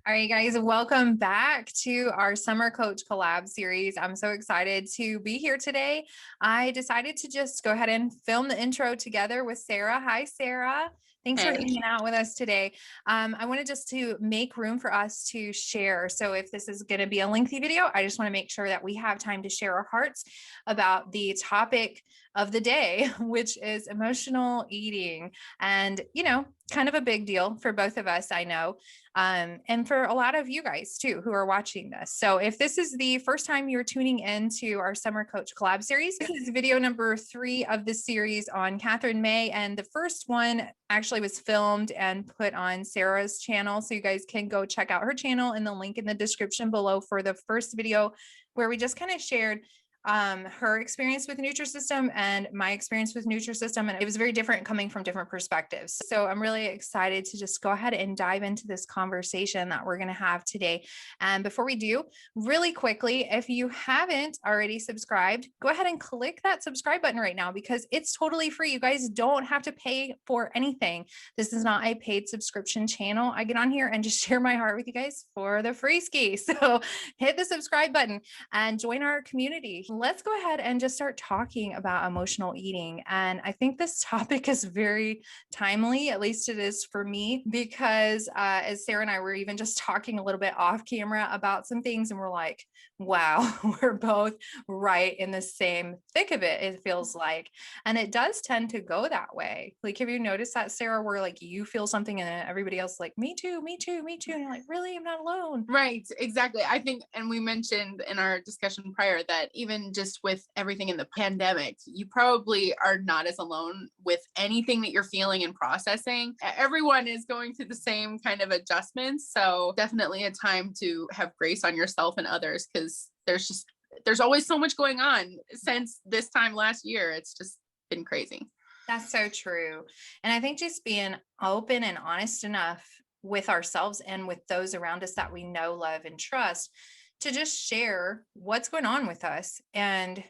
All right, guys, welcome back to our Summer Coach Collab Series. I'm so excited to be here today. I decided to just go ahead and film the intro together with Sarah. Hi, Sarah. Thanks for Hey. hanging out with us today. I wanted just to make room for us to share. So if this is going to be a lengthy video, I just want to make sure that we have time to share our hearts about the topic of the day, which is emotional eating. And, kind of a big deal for both of us, I know. And for a lot of you guys too, who are watching this. So if this is the first time you're tuning into our Summer Coach Collab Series, this is video number 3 of the series on Kathryn May. And the first one actually was filmed and put on Sarah's channel. So you guys can go check out her channel and the link in the description below for the first video where we just kind of shared her experience with Nutrisystem and my experience with Nutrisystem. And it was very different coming from different perspectives. So I'm really excited to just go ahead and dive into this conversation that we're going to have today. And before we do, really quickly, if you haven't already subscribed, go ahead and click that subscribe button right now because it's totally free. You guys don't have to pay for anything. This is not a paid subscription channel. I get on here and just share my heart with you guys for the free ski. So hit the subscribe button and join our community. Let's go ahead and just start talking about emotional eating. And I think this topic is very timely, at least it is for me, because as Sarah and I were even just talking a little bit off camera about some things, and we're like, wow, we're both right in the same thick of it, it feels like. And it does tend to go that way. Like, have you noticed that, Sarah, where like you feel something and then everybody else like, me too, me too, me too. And you're like, really? I'm not alone. Right, exactly. I think, and we mentioned in our discussion prior that even just with everything in the pandemic, you probably are not as alone with anything that you're feeling and processing. Everyone is going through the same kind of adjustments. So definitely a time to have grace on yourself and others, because there's always so much going on since this time last year. It's just been crazy. That's so true. And I think just being open and honest enough with ourselves and with those around us that we know, love, and trust to just share what's going on with us and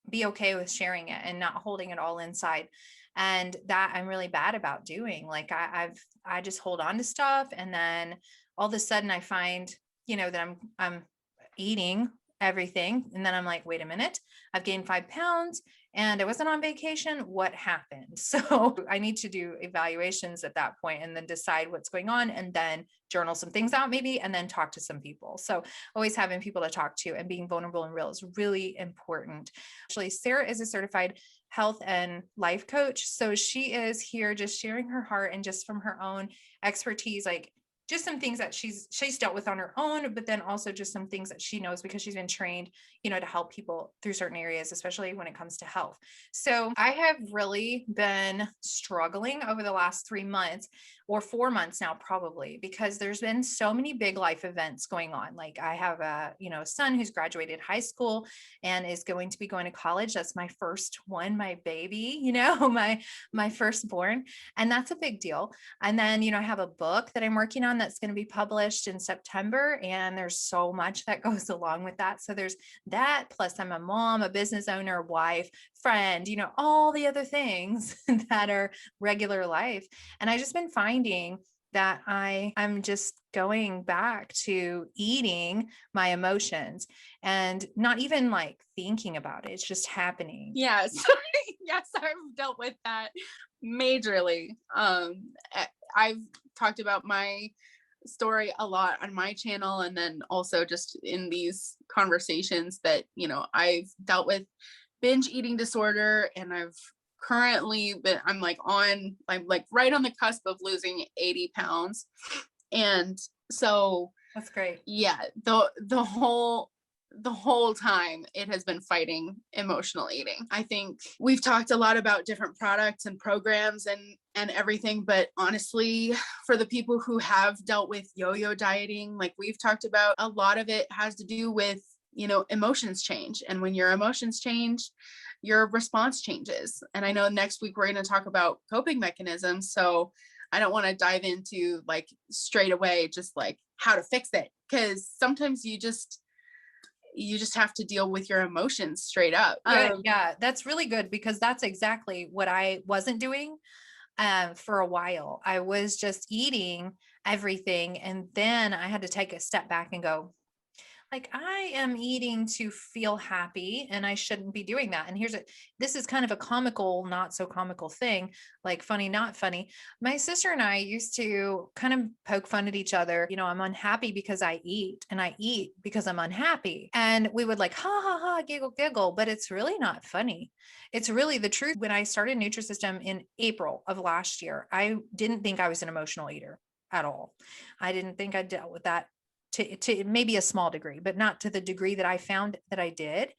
be okay with sharing it and not holding it all inside. And that I'm really bad about doing. Like I just hold on to stuff, and then all of a sudden I find, that I'm eating everything. And then I'm like, wait a minute, I've gained 5 pounds and I wasn't on vacation. What happened? So I need to do evaluations at that point and then decide what's going on, and then journal some things out maybe, and then talk to some people. So always having people to talk to and being vulnerable and real is really important. Actually, Sarah is a certified health and life coach. So she is here just sharing her heart and just from her own expertise, like just some things that she's dealt with on her own, but then also just some things that she knows because she's been trained, to help people through certain areas, especially when it comes to health. So I have really been struggling over the last 3 months or 4 months now, probably, because there's been so many big life events going on. Like I have a, son who's graduated high school and is going to be going to college. That's my first one, my baby, my firstborn. And that's a big deal. And then, I have a book that I'm working on that's going to be published in September. And there's so much that goes along with that. So there's that, plus I'm a mom, a business owner, wife, friend, all the other things that are regular life. And I just been finding that I'm just going back to eating my emotions and not even like thinking about it. It's just happening. Yes. Yes, I've dealt with that majorly. I've talked about my story a lot on my channel, and then also just in these conversations that, I've dealt with binge eating disorder, and I'm like right on the cusp of losing 80 pounds. And so That's great. yeah, the whole time it has been fighting emotional eating. I think we've talked a lot about different products and programs and everything, but honestly, for the people who have dealt with yo-yo dieting, like we've talked about, a lot of it has to do with, emotions change. And when your emotions change, your response changes. And I know next week we're going to talk about coping mechanisms. So I don't want to dive into like straight away, just like how to fix it. Because sometimes you just have to deal with your emotions straight up. Good. Yeah, that's really good because that's exactly what I wasn't doing for a while. I was just eating everything. And then I had to take a step back and go, like, I am eating to feel happy and I shouldn't be doing that. And this is kind of a comical, not so comical thing, like funny, not funny. My sister and I used to kind of poke fun at each other. I'm unhappy because I eat, and I eat because I'm unhappy. And we would like, ha ha ha, giggle, giggle, but it's really not funny. It's really the truth. When I started Nutrisystem in April of last year, I didn't think I was an emotional eater at all. I didn't think I dealt with that to maybe a small degree, but not to the degree that I found that I did.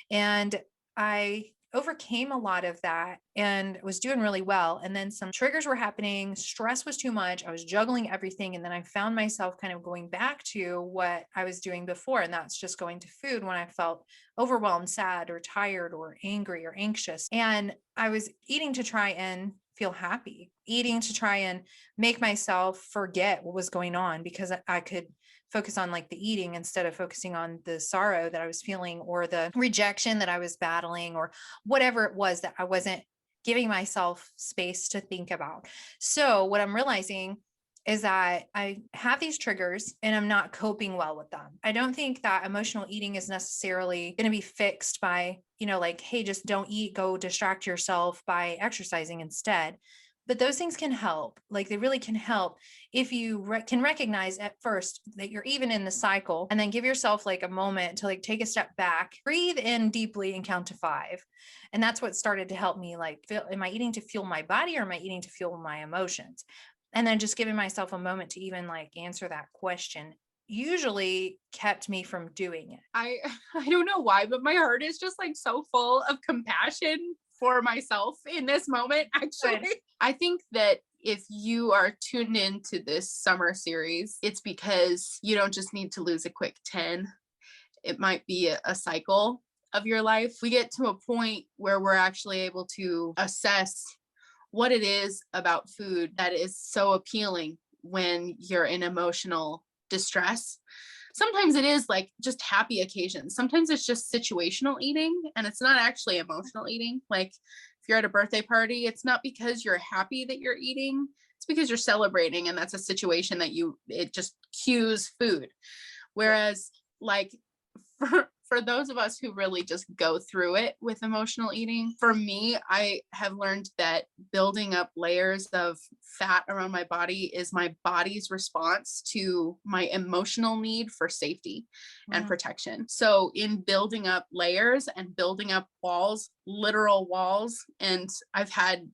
And I overcame a lot of that and was doing really well. And then some triggers were happening. Stress was too much. I was juggling everything. And then I found myself kind of going back to what I was doing before. And that's just going to food when I felt overwhelmed, sad, or tired, or angry, or anxious. And I was eating to try and feel happy, eating to try and make myself forget what was going on, because I could focus on like the eating instead of focusing on the sorrow that I was feeling, or the rejection that I was battling, or whatever it was that I wasn't giving myself space to think about. So what I'm realizing is that I have these triggers and I'm not coping well with them. I don't think that emotional eating is necessarily going to be fixed by, like, hey, just don't eat, go distract yourself by exercising instead. But those things can help. Like, they really can help if you can recognize at first that you're even in the cycle, and then give yourself like a moment to like take a step back, breathe in deeply and count to 5. And that's what started to help me, like, am I eating to fuel my body, or am I eating to fuel my emotions? And then just giving myself a moment to even like answer that question usually kept me from doing it. I I don't know why, but my heart is just like so full of compassion for myself in this moment, actually. Good. I think that if you are tuned into this summer series, it's because you don't just need to lose a quick 10. It might be a cycle of your life. We get to a point where we're actually able to assess what it is about food that is so appealing when you're in emotional distress. Sometimes it is like just happy occasions. Sometimes it's just situational eating, and it's not actually emotional eating. Like if you're at a birthday party, it's not because you're happy that you're eating, it's because you're celebrating, and that's a situation that it just cues food. Whereas like for those of us who really just go through it with emotional eating, for me, I have learned that building up layers of fat around my body is my body's response to my emotional need for safety and protection. So in building up layers and building up walls, literal walls, and I've had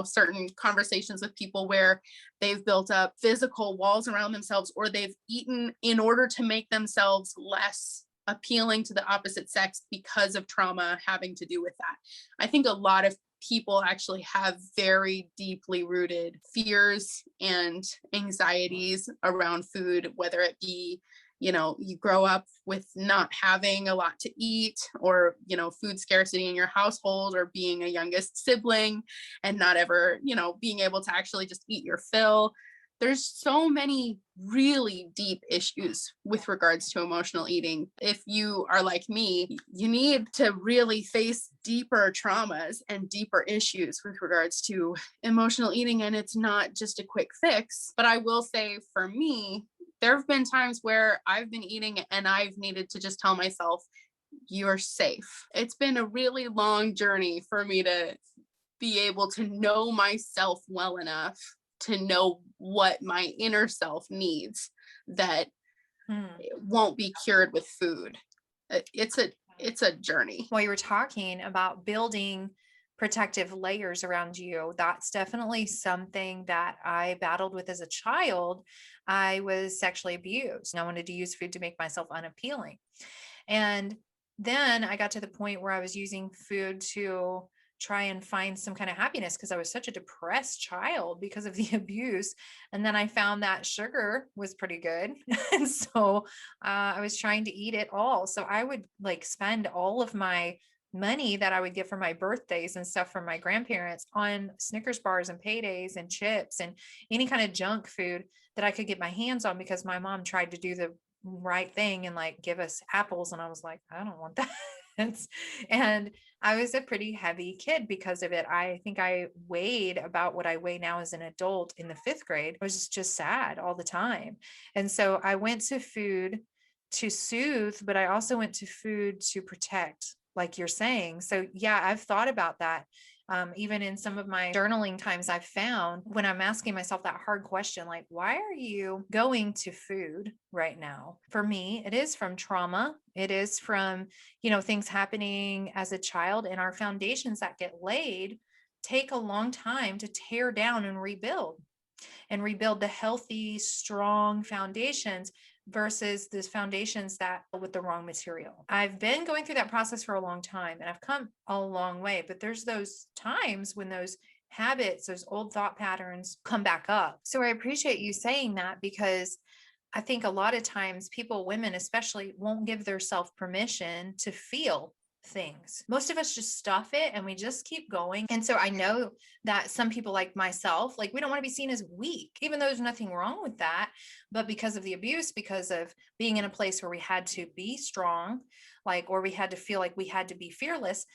certain conversations with people where they've built up physical walls around themselves, or they've eaten in order to make themselves less appealing to the opposite sex because of trauma having to do with that. I think a lot of people actually have very deeply rooted fears and anxieties around food, whether it be you grow up with not having a lot to eat, or food scarcity in your household, or being a youngest sibling and not ever being able to actually just eat your fill. There's so many really deep issues with regards to emotional eating. If you are like me, you need to really face deeper traumas and deeper issues with regards to emotional eating. And it's not just a quick fix. But I will say, for me, there have been times where I've been eating and I've needed to just tell myself, you're safe. It's been a really long journey for me to be able to know myself well enough to know what my inner self needs that won't be cured with food. It's a journey. While you were talking about building protective layers around you, that's definitely something that I battled with as a child. I was sexually abused. I wanted to use food to make myself unappealing. And then I got to the point where I was using food to try and find some kind of happiness, because I was such a depressed child because of the abuse. And then I found that sugar was pretty good. And so I was trying to eat it all. So I would like spend all of my money that I would get for my birthdays and stuff from my grandparents on Snickers bars and paydays and chips and any kind of junk food that I could get my hands on, because my mom tried to do the right thing and like give us apples. And I was like, I don't want that. balance. And I was a pretty heavy kid because of it. I think I weighed about what I weigh now as an adult in the fifth grade. I was just sad all the time. And so I went to food to soothe, but I also went to food to protect, like you're saying. So yeah, I've thought about that. Even in some of my journaling times, I've found when I'm asking myself that hard question, like, why are you going to food right now? For me, it is from trauma. It is from, things happening as a child, and our foundations that get laid take a long time to tear down and rebuild the healthy, strong foundations versus these foundations that with the wrong material. I've been going through that process for a long time and I've come a long way, but there's those times when those habits, those old thought patterns come back up. So I appreciate you saying that, because I think a lot of times people, women especially, won't give themselves permission to feel things. Most of us just stuff it and we just keep going. And so I know that some people like myself, like we don't want to be seen as weak, even though there's nothing wrong with that. But because of the abuse, because of being in a place where we had to be strong, like, or we had to feel like we had to be fearless,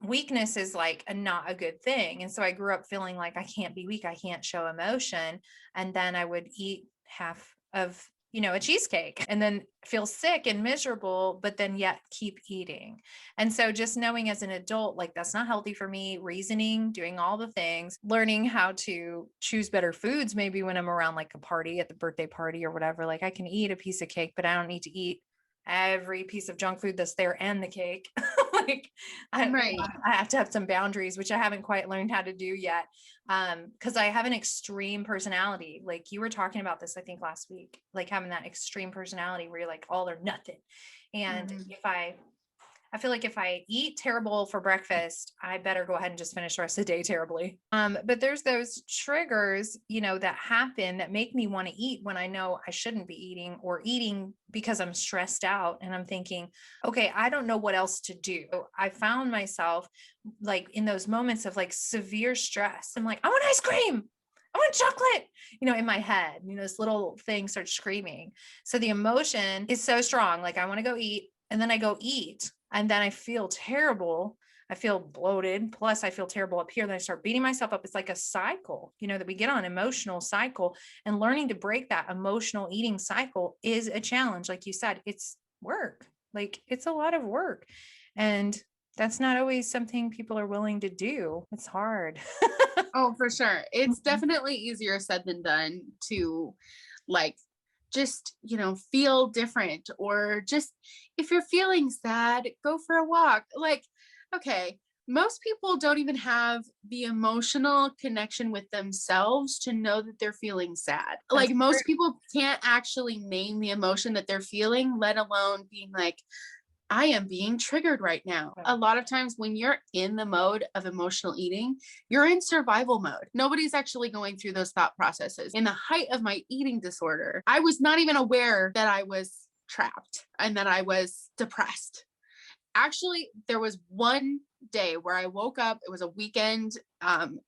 weakness is like not a good thing. And so I grew up feeling like I can't be weak, I can't show emotion. And then I would eat half of a cheesecake and then feel sick and miserable, but then yet keep eating. And so just knowing as an adult, like that's not healthy for me, reasoning, doing all the things, learning how to choose better foods, maybe when I'm around like a party, at the birthday party or whatever, like I can eat a piece of cake, but I don't need to eat every piece of junk food that's there and the cake. Like Right. I have to have some boundaries, which I haven't quite learned how to do yet. Because I have an extreme personality. Like you were talking about this, I think last week, like having that extreme personality where you're like all or nothing. And Mhm. if I feel like if I eat terrible for breakfast, I better go ahead and just finish the rest of the day terribly. But there's those triggers, that happen that make me want to eat when I know I shouldn't be eating, or eating because I'm stressed out and I'm thinking, okay, I don't know what else to do. I found myself like in those moments of like severe stress. I'm like, I want ice cream. I want chocolate, in my head, this little thing starts screaming. So the emotion is so strong. Like I want to go eat, and then I go eat, and then I feel terrible. I feel bloated. Plus I feel terrible up here. Then I start beating myself up. It's like a cycle, that we get on, emotional cycle, and learning to break that emotional eating cycle is a challenge. Like you said, it's work. Like it's a lot of work. And that's not always something people are willing to do. It's hard. Oh, for sure. It's definitely easier said than done to like just, feel different, or just if you're feeling sad, go for a walk. Like, okay, most people don't even have the emotional connection with themselves to know that they're feeling sad. That's Like true. most people can't actually name the emotion that they're feeling, let alone being like, I am being triggered right now. A lot of times when you're in the mode of emotional eating, you're in survival mode. Nobody's actually going through those thought processes. In the height of my eating disorder, I was not even aware that I was trapped and that I was depressed. Actually, there was one day where I woke up. It was a weekend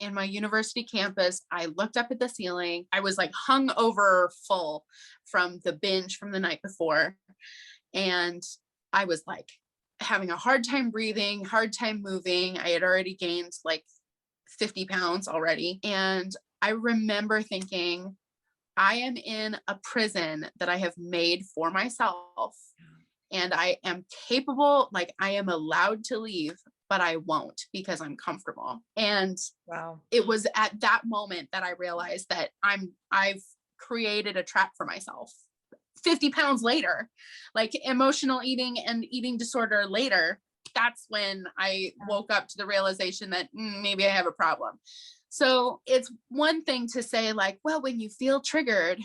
in my university campus. I looked up at the ceiling. I was like hung over full from the binge from the night before. And I was like having a hard time breathing, hard time moving. I had already gained like 50 pounds already. And I remember thinking, I am in a prison that I have made for myself. And I am capable, like I am allowed to leave, but I won't because I'm comfortable. And Wow. it was at that moment that I realized that I've created a trap for myself. 50 pounds later, like emotional eating and eating disorder later, that's when I woke up to the realization that maybe I have a problem. So it's one thing to say like, well, when you feel triggered,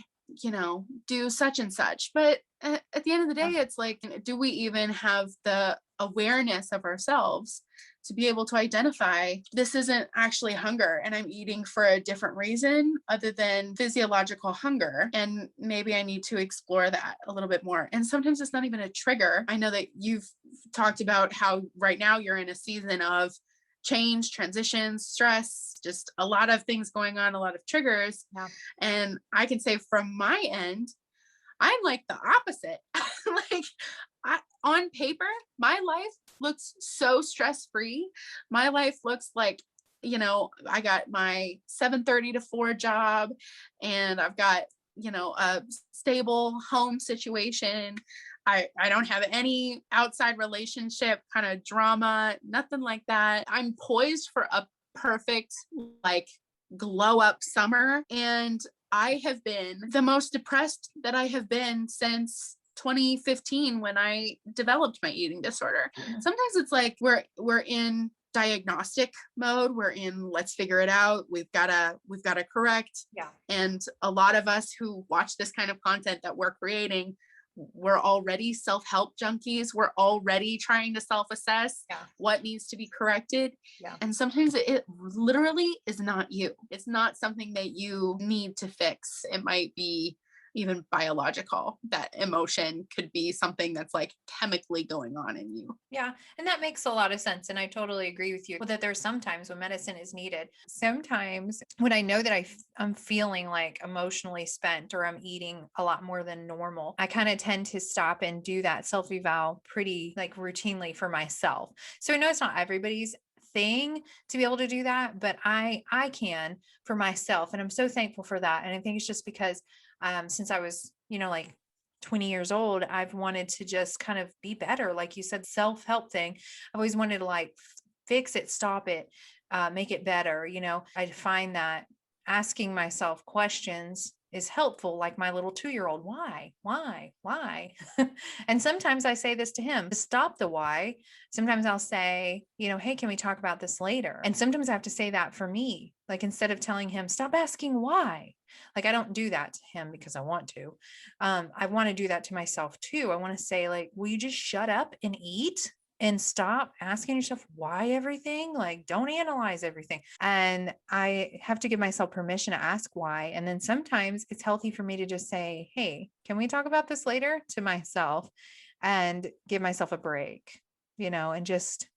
do such and such. But at the end of the day, it's like, do we even have the awareness of ourselves to be able to identify this isn't actually hunger and I'm eating for a different reason other than physiological hunger? And maybe I need to explore that a little bit more. And sometimes it's not even a trigger. I know that you've talked about how right now you're in a season of change, transitions, stress, just a lot of things going on, a lot of triggers. Yeah. And I can say from my end, I'm like the opposite. Like on paper, my life looks so stress free. My life looks like, I got my 7:30 to 4 job, and I've got, a stable home situation. I don't have any outside relationship kind of drama, nothing like that. I'm poised for a perfect, like, glow up summer. And I have been the most depressed that I have been since 2015 when I developed my eating disorder. Sometimes it's like we're in diagnostic mode. We're in let's figure it out. We've got to correct. Yeah. And a lot of us who watch this kind of content that we're creating, we're already self-help junkies. We're already trying to self-assess what needs to be corrected. Yeah. And sometimes it literally is not you. It's not something that you need to fix. It might be even biological. That emotion could be something that's like chemically going on in you. Yeah. And that makes a lot of sense. And I totally agree with you that there's sometimes when medicine is needed. Sometimes when I know that I'm feeling like emotionally spent or I'm eating a lot more than normal, I kind of tend to stop and do that self eval pretty like routinely for myself. So I know it's not everybody's thing to be able to do that, but I can for myself. And I'm so thankful for that. And I think it's just because since I was, like 20 years old, I've wanted to just kind of be better. Like you said, self-help thing. I've always wanted to like fix it, stop it, make it better. I find that asking myself questions is helpful. Like my little 2-year-old, why? And sometimes I say this to him to stop the why. Sometimes I'll say, hey, can we talk about this later? And sometimes I have to say that for me, like instead of telling him, stop asking why. Like I don't do that to him because I want to. I want to do that to myself too. I want to say like, will you just shut up and eat? And stop asking yourself why everything, like don't analyze everything. And I have to give myself permission to ask why. And then sometimes it's healthy for me to just say, hey, can we talk about this later, to myself, and give myself a break, and just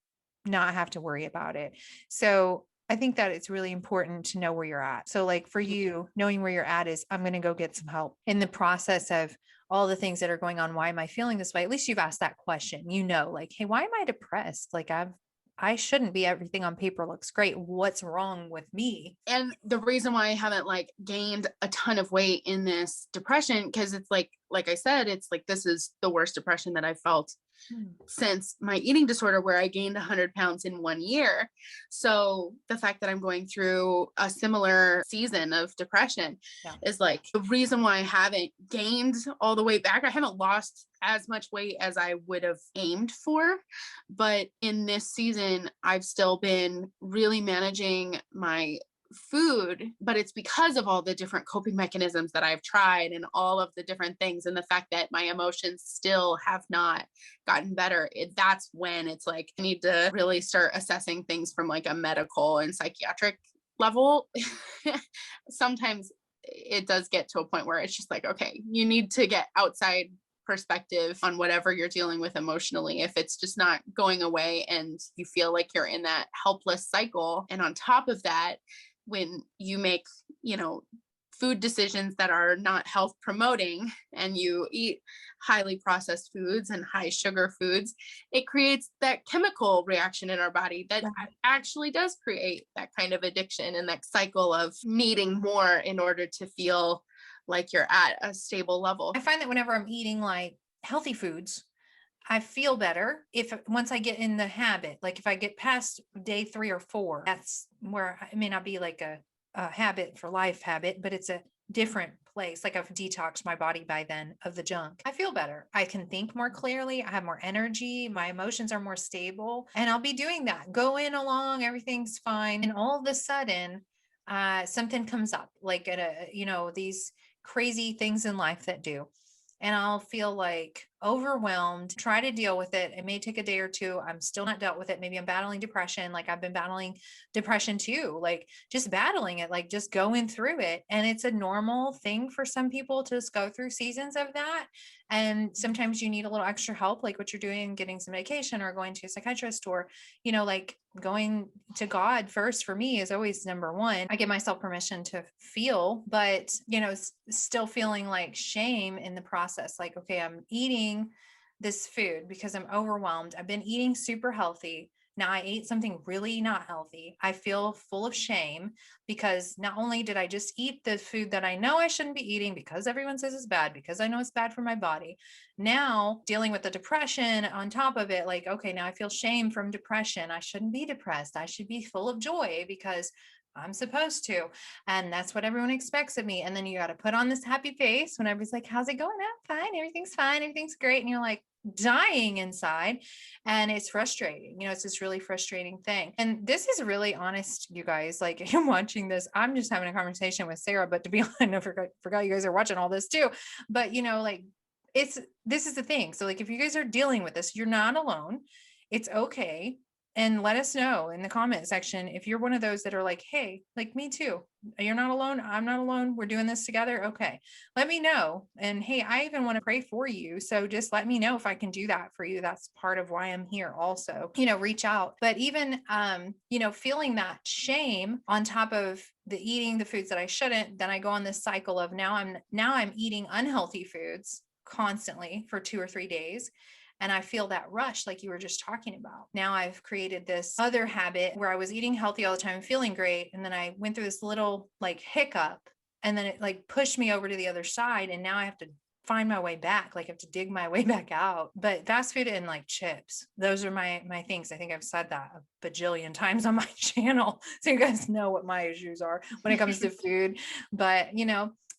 not have to worry about it. So I think that it's really important to know where you're at. So like for you, knowing where you're at is I'm going to go get some help in the process of all the things that are going on. Why am I feeling this way? At least you've asked that question, like, hey, why am I depressed? Like I shouldn't be. Everything on paper looks great. What's wrong with me? And the reason why I haven't like gained a ton of weight in this depression, because it's like I said, it's like, this is the worst depression that I've felt since my eating disorder, where I gained 100 pounds in 1 year. So the fact that I'm going through a similar season of depression is like the reason why I haven't gained all the way back. I haven't lost as much weight as I would have aimed for. But in this season, I've still been really managing my food, but it's because of all the different coping mechanisms that I've tried and all of the different things, and the fact that my emotions still have not gotten better. That's when it's like I need to really start assessing things from like a medical and psychiatric level. Sometimes it does get to a point where it's just like, okay, you need to get outside perspective on whatever you're dealing with emotionally, if it's just not going away and you feel like you're in that helpless cycle. And on top of that, when you make, food decisions that are not health promoting, and you eat highly processed foods and high sugar foods, it creates that chemical reaction in our body that actually does create that kind of addiction and that cycle of needing more in order to feel like you're at a stable level. I find that whenever I'm eating like healthy foods, I feel better if once I get in the habit. Like if I get past day 3 or 4, that's where it may not be like a habit for life habit, but it's a different place. Like I've detoxed my body by then of the junk. I feel better. I can think more clearly. I have more energy. My emotions are more stable, and I'll be doing that. Going along, everything's fine. And all of a sudden, something comes up, like these crazy things in life that do. And I'll feel like overwhelmed, try to deal with it. It may take a day or two. I'm still not dealt with it. Maybe I'm battling depression. Like I've been battling depression too, like just battling it, like just going through it. And it's a normal thing for some people to just go through seasons of that. And sometimes you need a little extra help, like what you're doing, getting some medication or going to a psychiatrist, or, like going to God first for me is always number one. I give myself permission to feel, but, still feeling like shame in the process. Like, okay, I'm eating this food because I'm overwhelmed. I've been eating super healthy. Now I ate something really not healthy. I feel full of shame because not only did I just eat the food that I know I shouldn't be eating because everyone says it's bad, because I know it's bad for my body. Now dealing with the depression on top of it, like, okay, now I feel shame from depression. I shouldn't be depressed. I should be full of joy because I'm supposed to. And that's what everyone expects of me. And then you got to put on this happy face when everybody's like, how's it going? I'm fine. Everything's fine. Everything's great. And you're like, dying inside, and it's frustrating. It's this really frustrating thing. And this is really honest, you guys. Like, I'm watching this, I'm just having a conversation with Sarah, but to be honest, I forgot you guys are watching all this too. But like, this is the thing. So like, if you guys are dealing with this, you're not alone. It's okay. And let us know in the comment section if you're one of those that are like, hey, like me too. You're not alone. I'm not alone. We're doing this together. Okay. Let me know. And hey, I even want to pray for you. So just let me know if I can do that for you. That's part of why I'm here also, reach out. But even, feeling that shame on top of the eating the foods that I shouldn't, then I go on this cycle of now I'm eating unhealthy foods constantly for 2 or 3 days. And I feel that rush, like you were just talking about. Now I've created this other habit where I was eating healthy all the time, feeling great. And then I went through this little like hiccup, and then it like pushed me over to the other side. And now I have to find my way back. Like I have to dig my way back out. But fast food and like chips, those are my things. I think I've said that a bajillion times on my channel. So you guys know what my issues are when it comes to food. But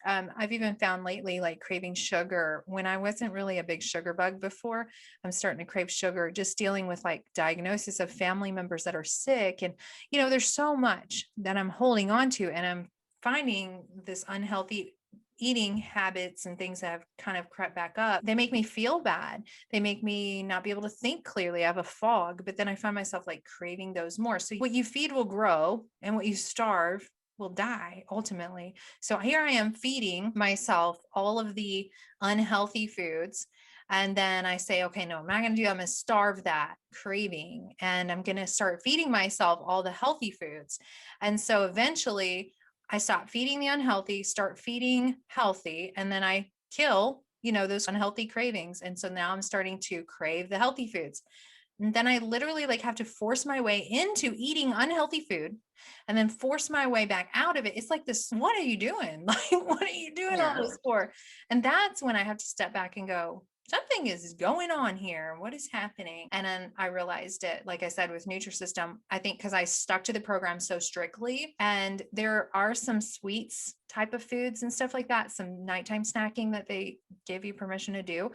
I've even found lately, like craving sugar when I wasn't really a big sugar bug before. I'm starting to crave sugar, just dealing with like diagnosis of family members that are sick. And, there's so much that I'm holding on to, and I'm finding this unhealthy eating habits and things that have kind of crept back up. They make me feel bad. They make me not be able to think clearly. I have a fog, but then I find myself like craving those more. So what you feed will grow, and what you starve will die ultimately. So here I am feeding myself all of the unhealthy foods. And then I say, okay, no, I'm not going to do that. I'm going to starve that craving, and I'm going to start feeding myself all the healthy foods. And so eventually I stop feeding the unhealthy, start feeding healthy, and then I kill, those unhealthy cravings. And so now I'm starting to crave the healthy foods. And then I literally like have to force my way into eating unhealthy food and then force my way back out of it. It's like this, what are you doing? Like, what are you doing all this for? And that's when I have to step back and go, something is going on here. What is happening? And then I realized it, like I said, with Nutrisystem, I think because I stuck to the program so strictly, and there are some sweets type of foods and stuff like that, some nighttime snacking that they give you permission to do.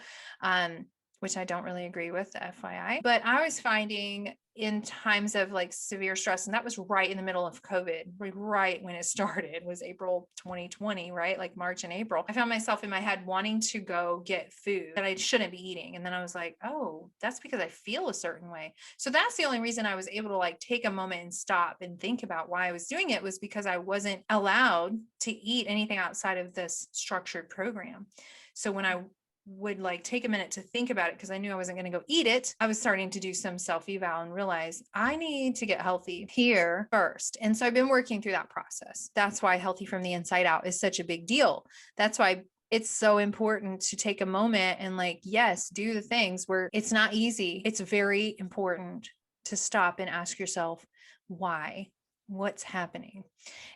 Which I don't really agree with, FYI. But I was finding in times of like severe stress, and that was right in the middle of COVID, right when it started, was April 2020, right? Like March and April. I found myself in my head wanting to go get food that I shouldn't be eating. And then I was like, oh, that's because I feel a certain way. So that's the only reason I was able to like take a moment and stop and think about why I was doing it, was because I wasn't allowed to eat anything outside of this structured program. So when I would like take a minute to think about it, because I knew I wasn't going to go eat it, I was starting to do some self-eval and realize I need to get healthy here first. And so I've been working through that process. That's why healthy from the inside out is such a big deal. That's why it's so important to take a moment and like, yes, do the things where it's not easy. It's very important to stop and ask yourself, why? What's happening?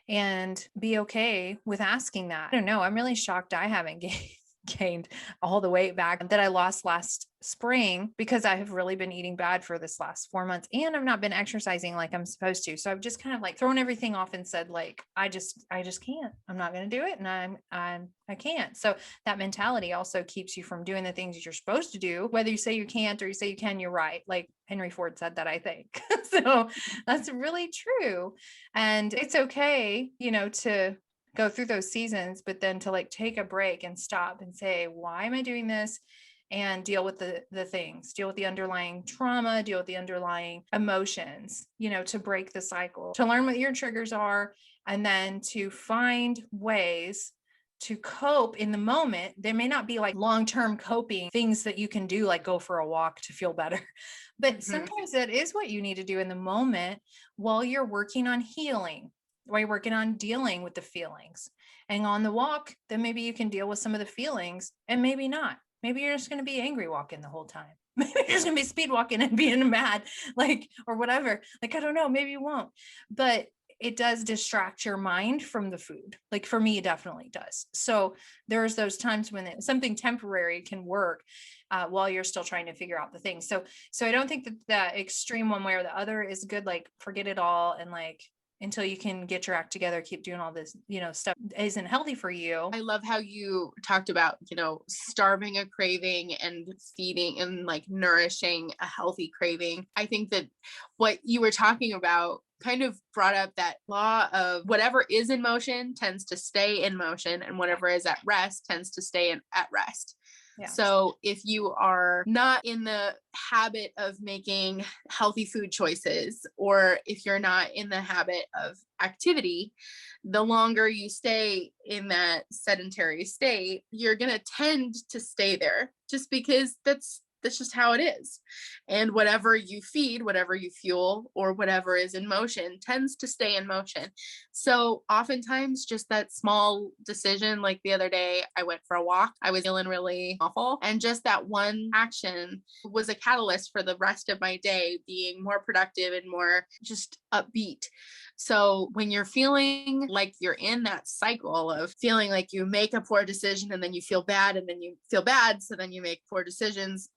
And be okay with asking that. I don't know. I'm really shocked I haven't gained all the weight back that I lost last spring, because I have really been eating bad for this last 4 months, and I've not been exercising like I'm supposed to. So I've just kind of like thrown everything off and said, like, I just can't, I'm not going to do it. And I can't. So that mentality also keeps you from doing the things you're supposed to do. Whether you say you can't or you say you can, you're right. Like Henry Ford said that, I think. So that's really true. And it's okay, to go through those seasons, but then to like take a break and stop and say, why am I doing this? And deal with the things, deal with the underlying trauma, deal with the underlying emotions, to break the cycle, to learn what your triggers are, and then to find ways to cope in the moment. There may not be like long-term coping things that you can do, like go for a walk to feel better. But sometimes that is what you need to do in the moment while you're working on healing, while you're working on dealing with the feelings. And on the walk, then maybe you can deal with some of the feelings and maybe not. Maybe you're just going to be angry walking the whole time. Maybe you're just going to be speed walking and being mad, like, or whatever. Like, I don't know, maybe you won't. But it does distract your mind from the food. Like for me, it definitely does. So there's those times when something temporary can work while you're still trying to figure out the thing. So I don't think that the extreme one way or the other is good. Like forget it all and like until you can get your act together, keep doing all this, stuff isn't healthy for you. I love how you talked about, starving a craving and feeding and like nourishing a healthy craving. I think that what you were talking about kind of brought up that law of whatever is in motion tends to stay in motion, and whatever is at rest tends to stay at rest. Yeah. So if you are not in the habit of making healthy food choices, or if you're not in the habit of activity, the longer you stay in that sedentary state, you're going to tend to stay there just because that's just how it is. And whatever you feed, whatever you fuel, or whatever is in motion tends to stay in motion. So oftentimes just that small decision, like the other day, I went for a walk. I was feeling really awful. And just that one action was a catalyst for the rest of my day being more productive and more just upbeat. So when you're feeling like you're in that cycle of feeling like you make a poor decision and then you feel bad and then you feel bad, so then you make poor decisions,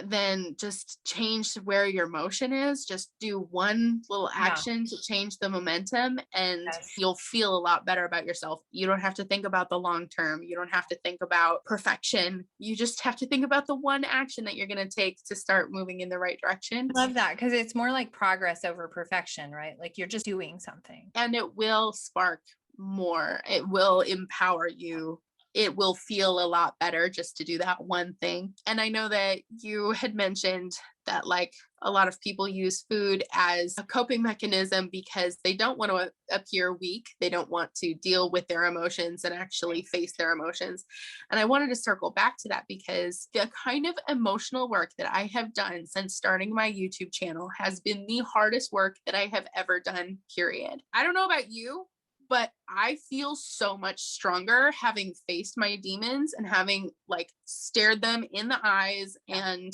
then just change where your motion is. Just do one little action to change the momentum, and you'll feel a lot better about yourself. You don't have to think about the long term. You don't have to think about perfection. You just have to think about the one action that you're going to take to start moving in the right direction. I love that, because it's more like progress over perfection, right? Like you're just doing something. And it will spark more. It will empower you. It will feel a lot better just to do that one thing. And I know that you had mentioned that like a lot of people use food as a coping mechanism because they don't want to appear weak. They don't want to deal with their emotions and actually face their emotions. And I wanted to circle back to that because the kind of emotional work that I have done since starting my YouTube channel has been the hardest work that I have ever done, period. I don't know about you, but I feel so much stronger having faced my demons and having like stared them in the eyes. And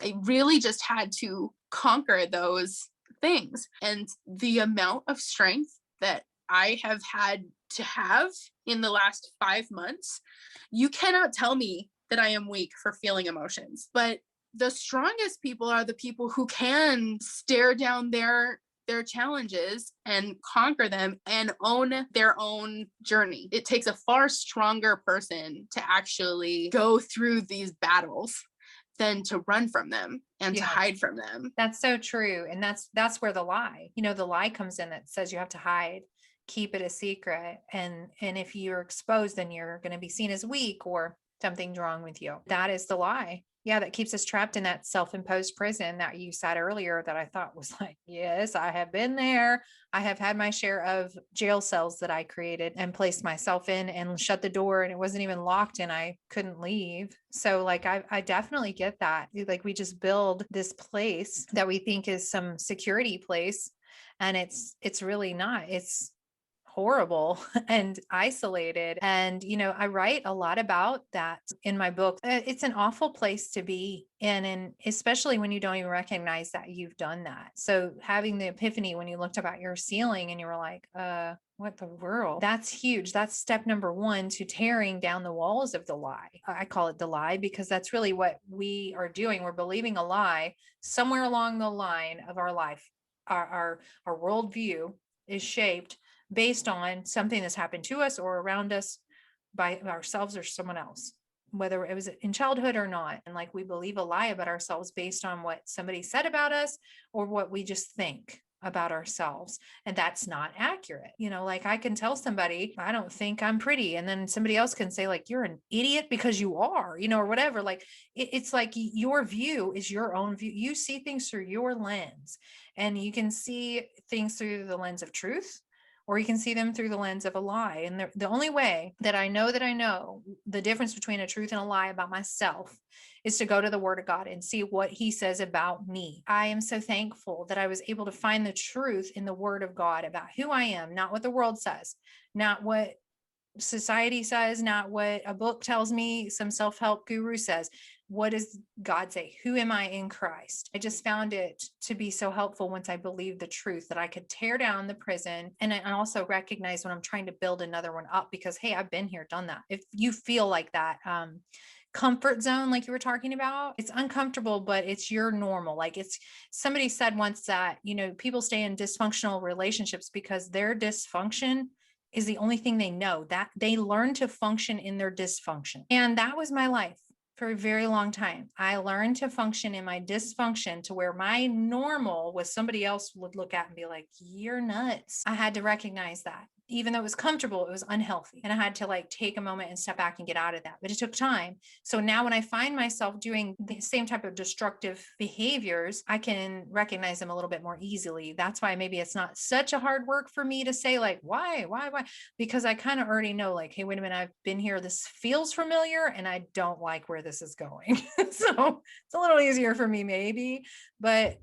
I really just had to conquer those things. And the amount of strength that I have had to have in the last 5 months, you cannot tell me that I am weak for feeling emotions. But the strongest people are the people who can stare down their challenges and conquer them and own their own journey. It takes a far stronger person to actually go through these battles than to run from them and to hide from them. That's so true. And that's where the lie comes in, that says you have to hide, keep it a secret. And if you're exposed, then you're going to be seen as weak or something's wrong with you. That is the lie. Yeah, that keeps us trapped in that self-imposed prison that you said earlier, that I thought was like, yes, I have been there. I have had my share of jail cells that I created and placed myself in and shut the door, and it wasn't even locked and I couldn't leave. So like, I definitely get that. Like we just build this place that we think is some security place, and it's really not. It's horrible and isolated. And, I write a lot about that in my book. It's an awful place to be in, and especially when you don't even recognize that you've done that. So having the epiphany when you looked up at your ceiling and you were like, what the world? That's huge. That's step number one to tearing down the walls of the lie. I call it the lie because that's really what we are doing. We're believing a lie somewhere along the line of our life. Our worldview is shaped based on something that's happened to us or around us by ourselves or someone else, whether it was in childhood or not. And like, we believe a lie about ourselves based on what somebody said about us or what we just think about ourselves. And that's not accurate. Like I can tell somebody, I don't think I'm pretty. And then somebody else can say like, you're an idiot because you are, or whatever. Like it's like your view is your own view. You see things through your lens, and you can see things through the lens of truth or you can see them through the lens of a lie. And the only way that I know the difference between a truth and a lie about myself is to go to the Word of God and see what He says about me. I am so thankful that I was able to find the truth in the Word of God about who I am, not what the world says, not what society says, not what a book tells me, some self-help guru says. What does God say? Who am I in Christ? I just found it to be so helpful once I believed the truth that I could tear down the prison. And I also recognize when I'm trying to build another one up, because, hey, I've been here, done that. If you feel like that, comfort zone, like you were talking about, it's uncomfortable, but it's your normal. Like, it's, somebody said once that, people stay in dysfunctional relationships because their dysfunction is the only thing they know, that they learn to function in their dysfunction. And that was my life for a very long time. I learned to function in my dysfunction to where my normal was somebody else would look at and be like, you're nuts. I had to recognize that. Even though it was comfortable, it was unhealthy. And I had to take a moment and step back and get out of that. But it took time. So now when I find myself doing the same type of destructive behaviors, I can recognize them a little bit more easily. That's why maybe it's not such a hard work for me to say why? Because I kind of already know hey, wait a minute, I've been here. This feels familiar and I don't like where this is going. So it's a little easier for me maybe, but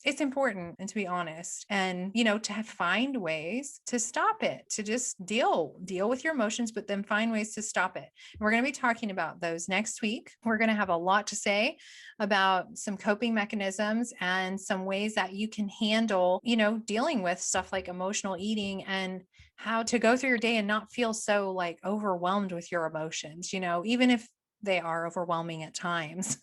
it's important, and to be honest, and to find ways to stop it, to just deal with your emotions, but then find ways to stop it. We're going to be talking about those next week. We're going to have a lot to say about some coping mechanisms and some ways that you can handle, dealing with stuff like emotional eating, and how to go through your day and not feel so overwhelmed with your emotions, even if they are overwhelming at times.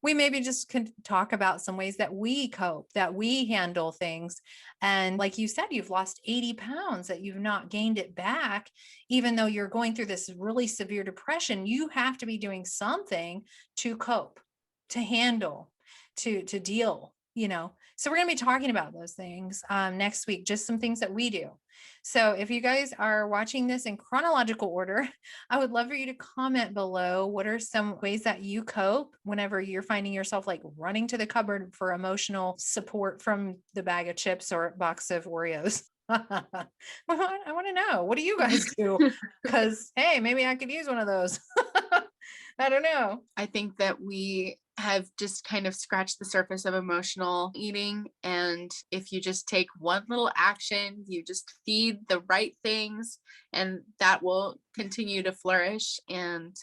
We maybe just can talk about some ways that we cope, that we handle things. And like you said, you've lost 80 pounds, that you've not gained it back, even though you're going through this really severe depression. You have to be doing something to cope, to handle, to deal, So we're going to be talking about those things next week, just some things that we do. So if you guys are watching this in chronological order, I would love for you to comment below. What are some ways that you cope whenever you're finding yourself running to the cupboard for emotional support from the bag of chips or box of Oreos? I want to know, what do you guys do? Because, hey, maybe I could use one of those. I don't know. I think that we have just kind of scratched the surface of emotional eating. And if you just take one little action, you just feed the right things, and that will continue to flourish, and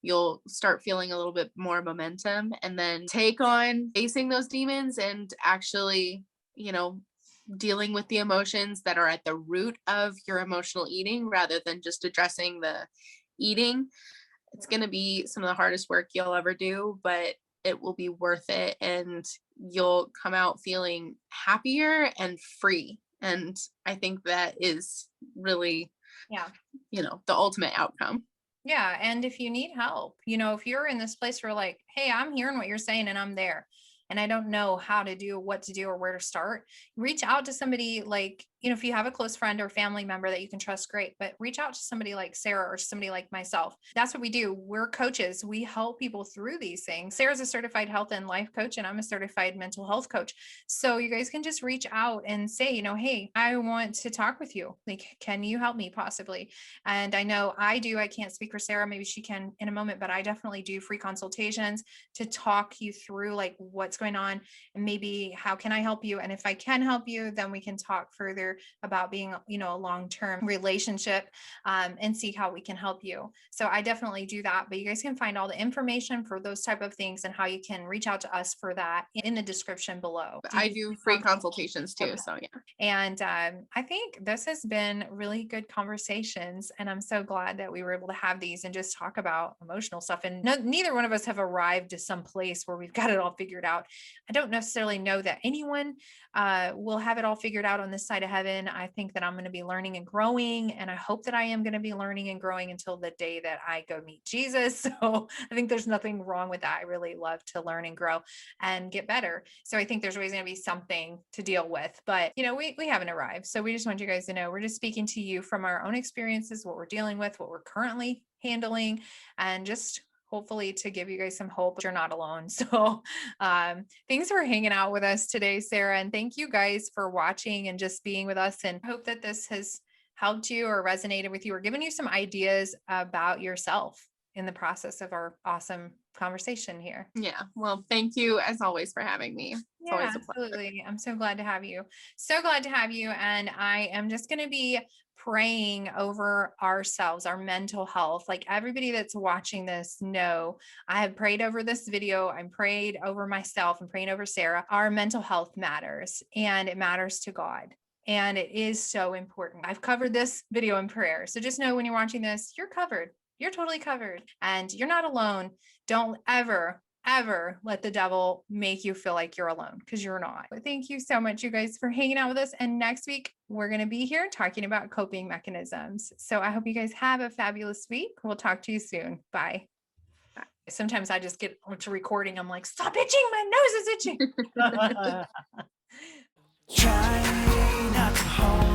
you'll start feeling a little bit more momentum, and then take on facing those demons and actually, dealing with the emotions that are at the root of your emotional eating rather than just addressing the eating. It's going to be some of the hardest work you'll ever do, but it will be worth it, and you'll come out feeling happier and free. And I think that is really, Yeah. The ultimate outcome. Yeah. And if you need help, if you're in this place where hey, I'm hearing what you're saying and I'm there, and I don't know how to do, what to do, or where to start, reach out to somebody if you have a close friend or family member that you can trust, great. But reach out to somebody like Sarah or somebody like myself. That's what we do. We're coaches. We help people through these things. Sarah's a certified health and life coach, and I'm a certified mental health coach. So you guys can just reach out and say, hey, I want to talk with you. Can you help me possibly? And I know I do. I can't speak for Sarah. Maybe she can in a moment, but I definitely do free consultations to talk you through what's going on and maybe how can I help you? And if I can help you, then we can talk further about being, a long-term relationship, and see how we can help you. So I definitely do that, but you guys can find all the information for those type of things and how you can reach out to us for that in the description below. I do free consultations too. Okay. So yeah. And I think this has been really good conversations, and I'm so glad that we were able to have these and just talk about emotional stuff. And neither one of us have arrived to some place where we've got it all figured out. I don't necessarily know that anyone will have it all figured out on this side of heaven. I think that I'm going to be learning and growing, and I hope that I am going to be learning and growing until the day that I go meet Jesus. So I think there's nothing wrong with that. I really love to learn and grow and get better. So I think there's always going to be something to deal with, but we haven't arrived. So we just want you guys to know, we're just speaking to you from our own experiences, what we're dealing with, what we're currently handling, and just hopefully to give you guys some hope. You're not alone. So thanks for hanging out with us today, Sarah. And thank you guys for watching and just being with us. And hope that this has helped you or resonated with you or given you some ideas about yourself in the process of our awesome conversation here. Yeah. Well, thank you as always for having me. It's Yeah, absolutely. I'm so glad to have you. So glad to have you. And I am just going to be praying over ourselves, our mental health. Like everybody that's watching this know, I have prayed over this video. I'm prayed over myself. I'm praying over Sarah. Our mental health matters and it matters to God. And it is so important. I've covered this video in prayer. So just know when you're watching this, you're covered. You're totally covered and you're not alone. Don't ever let the devil make you feel like you're alone, because you're not. But thank you so much, you guys, for hanging out with us. And next week, we're going to be here talking about coping mechanisms. So I hope you guys have a fabulous week. We'll talk to you soon. Bye. Sometimes I just get to recording. I'm like, stop itching. My nose is itching. Try not to hold